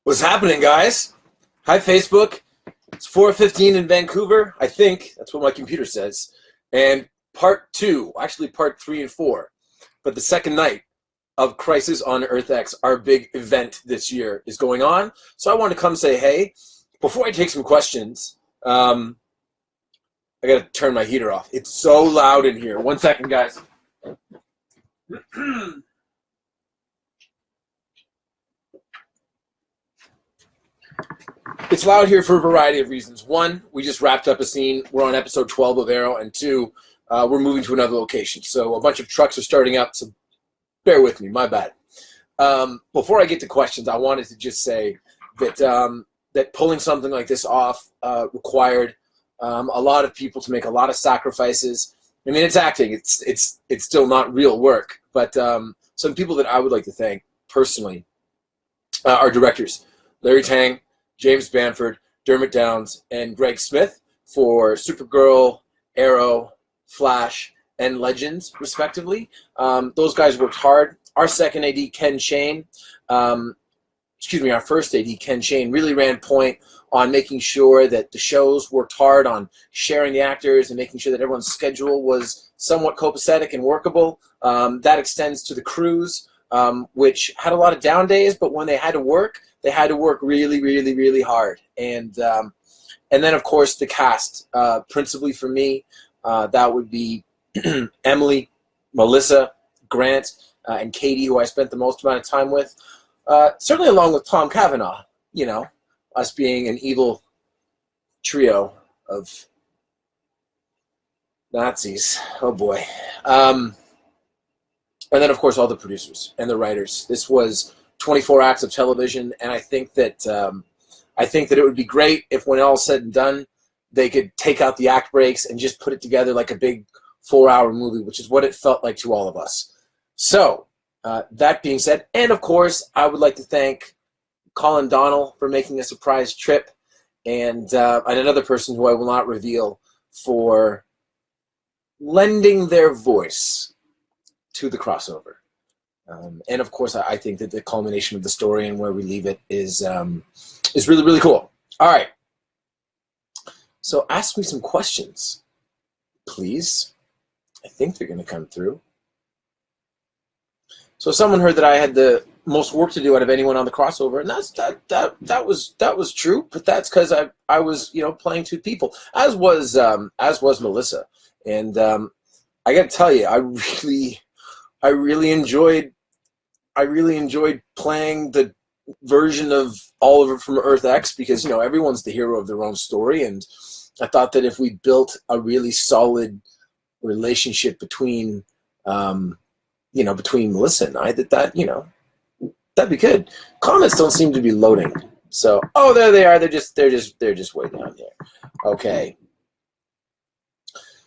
What's happening, guys? Hi, Facebook. It's 4:15 in Vancouver. I think that's what my computer says. And part two, actually part 3 and 4, but the second night of Crisis on Earth X, our big event this year, is going on. So I wanted to come say, hey, before I take some questions, I got to turn my heater off. It's so loud in here. 1 second, guys. It's loud here for a variety of reasons. One, we just wrapped up a scene. We're on episode 12 of Arrow. And two, we're moving to another location. So a bunch of trucks are starting up, so bear with me. My bad. Before I get to questions, I wanted to just say that that pulling something like this off required a lot of people to make a lot of sacrifices. I mean, it's acting. It's still not real work. But some people that I would like to thank personally are directors. Larry Tang, James Bamford, Dermot Downs, and Greg Smith for Supergirl, Arrow, Flash, and Legends, respectively. Those guys worked hard. Our second AD, Ken Shane, our first AD, Ken Shane, really ran point on making sure that the shows worked hard on sharing the actors and making sure that everyone's schedule was somewhat copacetic and workable. That extends to the crews, which had a lot of down days, but when they had to work really, really, really hard. And then, of course, the cast, principally for me, that would be Emily, Melissa, Grant, and Katie, who I spent the most amount of time with. Certainly along with Tom Cavanaugh, us being an evil trio of Nazis. Oh, boy. And then, of course, all the producers and the writers. This was 24 acts of television, and I think that it would be great if, when all said and done, they could take out the act breaks and just put it together like a big 4-hour movie, which is what it felt like to all of us. So, that being said, and of course, I would like to thank Colin Donnell for making a surprise trip, and another person who I will not reveal for lending their voice to the crossover. And of course, I think that the culmination of the story and where we leave it is really, really cool. All right. So ask me some questions, please. I think they're going to come through. So someone heard that I had the most work to do out of anyone on the crossover, and that was true. But that's because I was playing two people, as was Melissa, and I got to tell you, I really enjoyed playing the version of Oliver from Earth X because everyone's the hero of their own story, and I thought that if we built a really solid relationship between Melissa and I, that'd be good. Comments don't seem to be loading, so there they are. They're just way down here. Okay.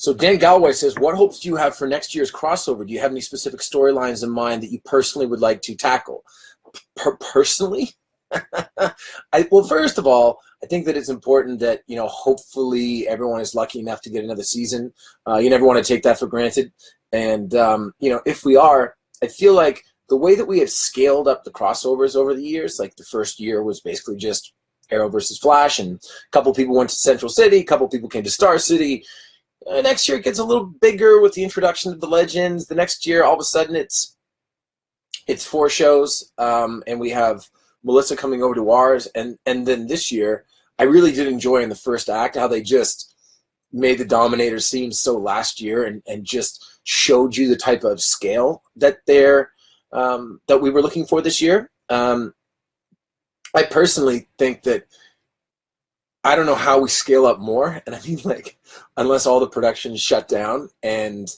So Dan Galway says, what hopes do you have for next year's crossover? Do you have any specific storylines in mind that you personally would like to tackle? Personally? Well, first of all, I think that it's important that, hopefully everyone is lucky enough to get another season. You never want to take that for granted. And, if we are, I feel like the way that we have scaled up the crossovers over the years, like the first year was basically just Arrow versus Flash, and a couple people went to Central City, a couple people came to Star City. Next year it gets a little bigger with the introduction of the Legends. The next year, all of a sudden, it's 4 shows, and we have Melissa coming over to ours. And then this year, I really did enjoy in the first act how they just made the Dominators seem so last year and just showed you the type of scale that that we were looking for this year. I personally think that I don't know how we scale up more, and I mean, like, unless all the productions shut down and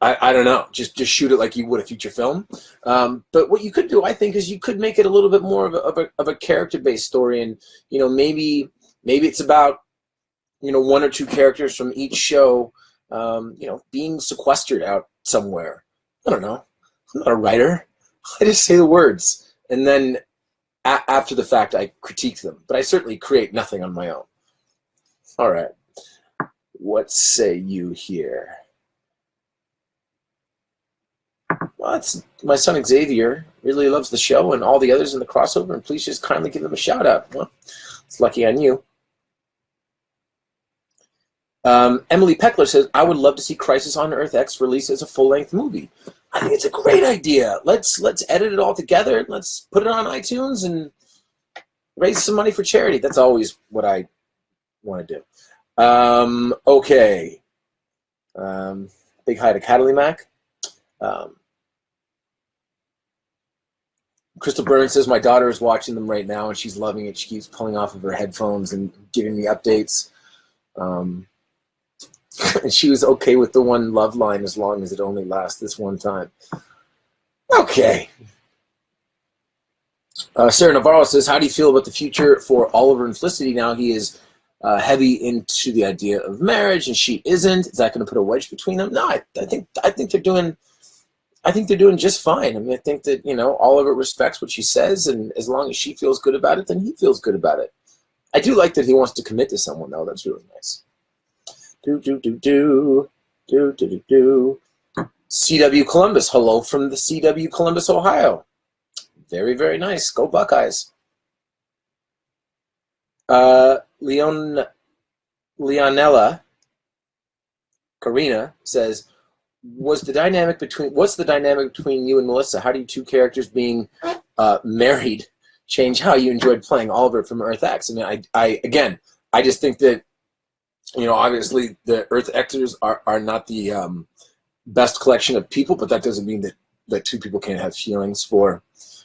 I don't know, just shoot it like you would a feature film. But what you could do, I think, is you could make it a little bit more of a character-based story, and maybe it's about 1 or 2 characters from each show, being sequestered out somewhere. I don't know. I'm not a writer. I just say the words, and then after the fact, I critique them, but I certainly create nothing on my own. All right. What say you here? Well, it's my son Xavier really loves the show and all the others in the crossover, and please just kindly give him a shout out. Well, it's lucky on you. Emily Peckler says, I would love to see Crisis on Earth X released as a full-length movie. I think it's a great idea. Let's edit it all together. Let's put it on iTunes and raise some money for charity. That's always what I want to do. Okay. Big hi to Cataly Mac. Crystal Burns says, my daughter is watching them right now and she's loving it. She keeps pulling off of her headphones and giving me updates. And she was okay with the one love line as long as it only lasts this one time. Okay. Sarah Navarro says, how do you feel about the future for Oliver and Felicity now? He is heavy into the idea of marriage and she isn't. Is that going to put a wedge between them? No, I think they're doing just fine. I mean, I think that, Oliver respects what she says, and as long as she feels good about it, then he feels good about it. I do like that he wants to commit to someone, though. That's really nice. CW Columbus. Hello from the CW Columbus, Ohio. Very, very nice. Go Buckeyes. Leonella Karina says, what's the dynamic between you and Melissa? How do you two characters being married change how you enjoyed playing Oliver from Earth X? I mean, I just think that, obviously the Earth Xers are not the best collection of people, but that doesn't mean that two people can't have feelings for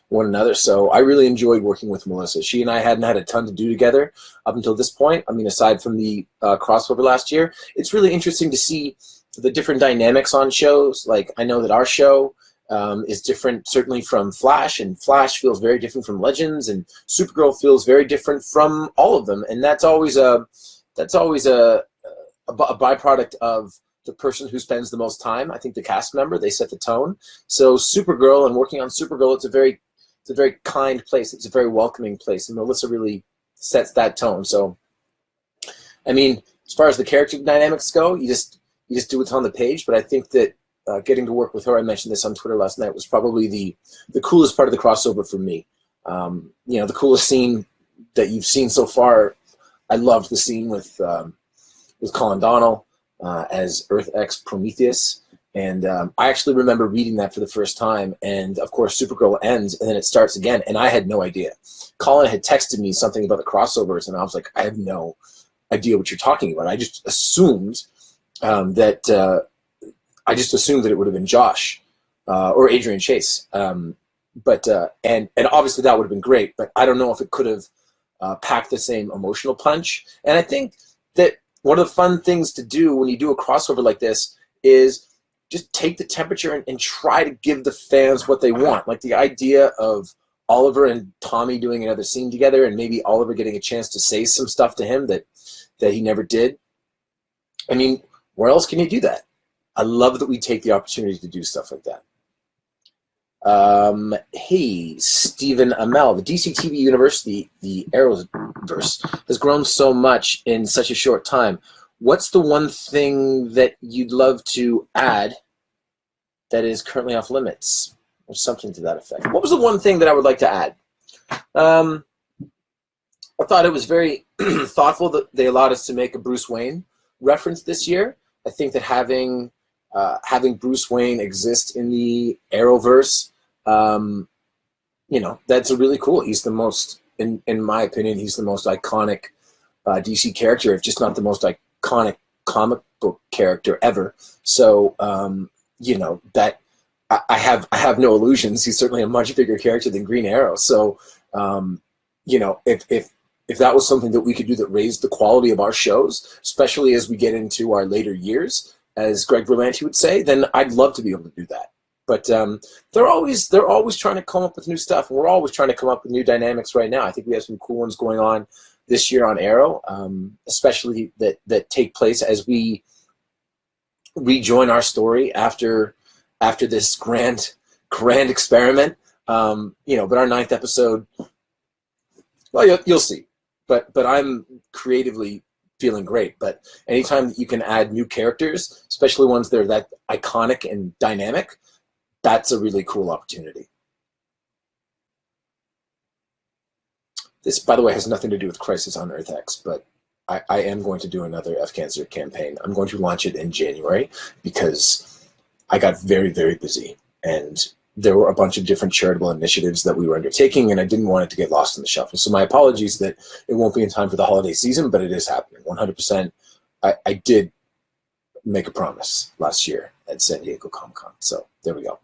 one another. So I really enjoyed working with Melissa. She and I hadn't had a ton to do together up until this point. I mean, aside from the crossover last year, it's really interesting to see the different dynamics on shows. Like, I know that our show is different certainly from Flash, and Flash feels very different from Legends, and Supergirl feels very different from all of them. And that's always a byproduct of the person who spends the most time. I think the cast member, they set the tone. So Supergirl, and working on Supergirl, it's a very kind place. It's a very welcoming place, and Melissa really sets that tone. So, I mean, as far as the character dynamics go, you just do what's on the page. But I think that getting to work with her, I mentioned this on Twitter last night, was probably the coolest part of the crossover for me. The coolest scene that you've seen so far. I loved the scene with Colin Donnell as Earth X Prometheus. And I actually remember reading that for the first time. And, of course, Supergirl ends, and then it starts again. And I had no idea. Colin had texted me something about the crossovers, and I was like, I have no idea what you're talking about. I just assumed that it would have been Josh or Adrian Chase. But obviously that would have been great. But I don't know if it could have packed the same emotional punch. And I think that one of the fun things to do when you do a crossover like this is just take the temperature and try to give the fans what they want. Like the idea of Oliver and Tommy doing another scene together, and maybe Oliver getting a chance to say some stuff to him that he never did. I mean, where else can you do that? I love that we take the opportunity to do stuff like that. Hey, Stephen Amell, the DC TV universe, the Arrowverse, has grown so much in such a short time. What's the one thing that you'd love to add that is currently off limits? Or something to that effect. What was the one thing that I would like to add? I thought it was very thoughtful that they allowed us to make a Bruce Wayne reference this year. I think that having Bruce Wayne exist in the Arrowverse, that's really cool. He's the most, in my opinion, he's the most iconic DC character, if just not the most iconic comic book character ever. So, that I have no illusions. He's certainly a much bigger character than Green Arrow. So, if that was something that we could do that raised the quality of our shows, especially as we get into our later years, as Greg Berlanti would say, then I'd love to be able to do that. But they're always trying to come up with new stuff, and we're always trying to come up with new dynamics right now. I think we have some cool ones going on this year on Arrow, especially that take place as we rejoin our story after this grand experiment. But our 9th episode, well, you'll see. But I'm creatively feeling great. But anytime that you can add new characters, especially ones that are that iconic and dynamic, that's a really cool opportunity. This, by the way, has nothing to do with Crisis on Earth X, but I am going to do another F Cancer campaign. I'm going to launch it in January because I got very, very busy, and there were a bunch of different charitable initiatives that we were undertaking, and I didn't want it to get lost in the shuffle. So my apologies that it won't be in time for the holiday season, but it is happening 100%. I did make a promise last year at San Diego Comic-Con, so there we go.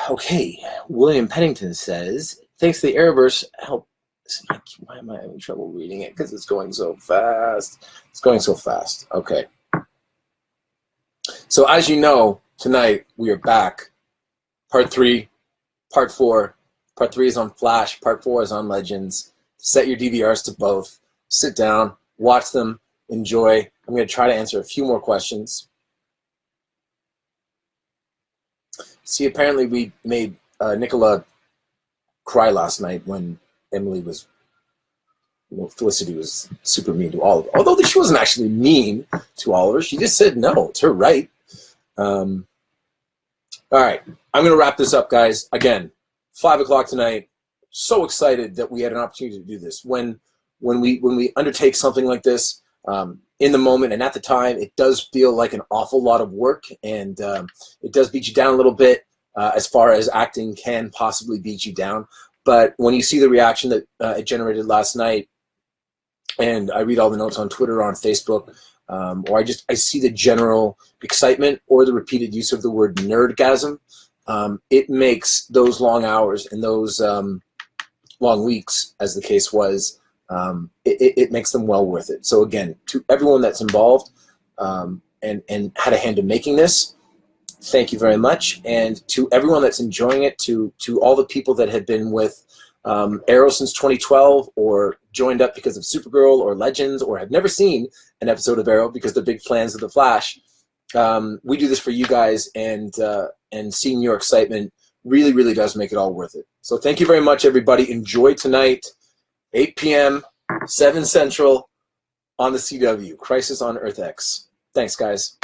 Okay, William Pennington says, thanks to the Arrowverse, help. Why am I having trouble reading it? Because it's going so fast. It's going so fast. Okay. So as you know, tonight we are back. Part 3, Part 4. Part 3 is on Flash. Part 4 is on Legends. Set your DVRs to both. Sit down, watch them, enjoy. I'm going to try to answer a few more questions. See, apparently we made Nicola cry last night when Felicity was super mean to Oliver. Although she wasn't actually mean to Oliver. She just said no. It's her right. All right. I'm going to wrap this up, guys. Again, 5 o'clock tonight. So excited that we had an opportunity to do this. When we undertake something like this, in the moment and at the time, it does feel like an awful lot of work, and it does beat you down a little bit as far as acting can possibly beat you down. But when you see the reaction that it generated last night, and I read all the notes on Twitter or on Facebook, or I see the general excitement or the repeated use of the word nerdgasm, it makes those long hours and those long weeks, as the case was, it makes them well worth it. So again, to everyone that's involved and had a hand in making this, thank you very much. And to everyone that's enjoying it, to all the people that have been with Arrow since 2012 or joined up because of Supergirl or Legends or have never seen an episode of Arrow because they're big fans of The Flash, we do this for you guys, and seeing your excitement really, really does make it all worth it. So thank you very much, everybody. Enjoy tonight, 8 p.m., 7 Central on the CW, Crisis on Earth X. Thanks, guys.